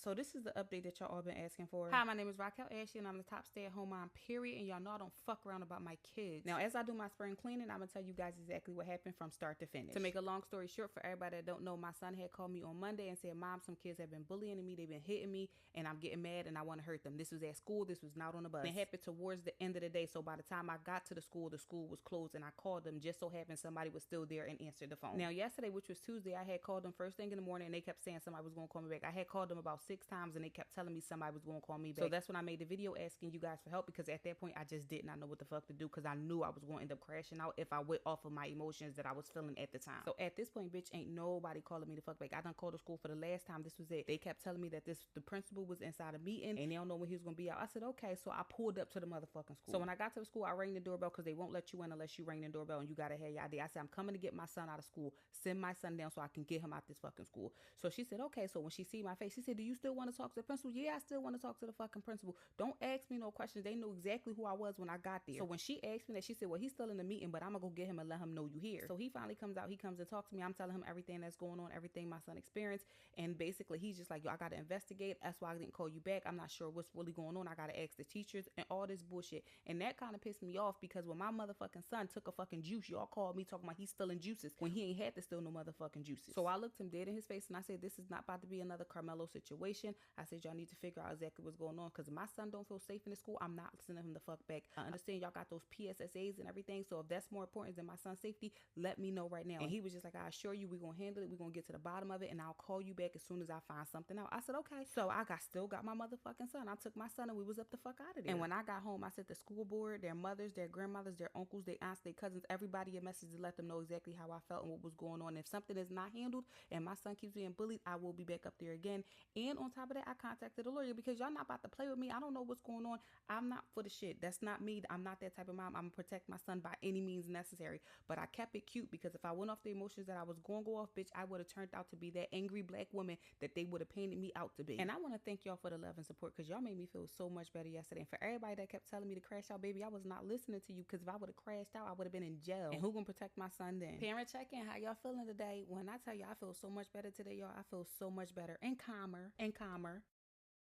So this is the update that y'all all been asking for. Hi, my name is Raquel Ashley and I'm the top stay-at-home mom, period. And y'all know I don't fuck around about my kids. Now, as I do my spring cleaning, I'm gonna tell you guys exactly what happened from start to finish. To make a long story short, for everybody that don't know, my son had called me on Monday and said, Mom, some kids have been bullying me, they've been hitting me, and I'm getting mad and I want to hurt them. This was at school, this was not on the bus. It happened towards the end of the day, so by the time I got to the school was closed, and I called them. Just so happened somebody was still there and answered the phone. Now, yesterday, which was Tuesday, I had called them first thing in the morning and they kept saying somebody was gonna call me back. I had called them about 6 times and they kept telling me somebody was going to call me back. So that's when I made the video asking you guys for help, because at that point I just did not know what the fuck to do, because I knew I was going to end up crashing out if I went off of my emotions that I was feeling at the time. So at this point, bitch, ain't nobody calling me the fuck back. I done called the school for the last time. This was it. They kept telling me that the principal was inside a meeting and they don't know when he was going to be out. I said, okay. So I pulled up to the motherfucking school. So when I got to the school, I rang the doorbell, because they won't let you in unless you ring the doorbell and you got to have your ID. I said, I'm coming to get my son out of school. Send my son down so I can get him out this fucking school. So she said, okay. So when she see my face, she said, do you still want to talk to the principal? Yeah, I still want to talk to the fucking principal. Don't ask me no questions. They knew exactly who I was when I got there. So when she asked me that, she said, well, he's still in the meeting, but I'm gonna go get him and let him know you here. So he finally comes out. He comes and talks to me. I'm telling him everything that's going on, everything my son experienced, and basically he's just like, yo, I gotta investigate. That's why I didn't call you back. I'm not sure what's really going on. I gotta ask the teachers and all this bullshit. And that kind of pissed me off, because when my motherfucking son took a fucking juice, y'all called me talking about he's still in juices when he ain't had to steal no motherfucking juices. So I looked him dead in his face and I said, this is not about to be another Carmelo situation. I said, y'all need to figure out exactly what's going on, because if my son don't feel safe in the school, I'm not sending him the fuck back. I understand y'all got those PSSAs and everything, so if that's more important than my son's safety, let me know right now. And he was just like, I assure you, we're gonna handle it, we're gonna get to the bottom of it, and I'll call you back as soon as I find something out. I said, okay. So I still got my motherfucking son. I took my son and we was up the fuck out of there. And when I got home, I sent the school board, their mothers, their grandmothers, their uncles, their aunts, their cousins, everybody a message to let them know exactly how I felt and what was going on. If something is not handled and my son keeps being bullied, I will be back up there again. And on top of that, I contacted a lawyer, because y'all not about to play with me. I don't know what's going on. I'm not for the shit. That's not me. I'm not that type of mom. I'm gonna protect my son by any means necessary. But I kept it cute, because if I went off the emotions that I was going to go off, bitch, I would have turned out to be that angry black woman that they would have painted me out to be. And I want to thank y'all for the love and support, because y'all made me feel so much better yesterday. And for everybody that kept telling me to crash out, baby, I was not listening to you, because if I would have crashed out, I would have been in jail. And who gonna protect my son then? Parent check-in, how y'all feeling today? When I tell you I feel so much better today, y'all, I feel so much better and calmer.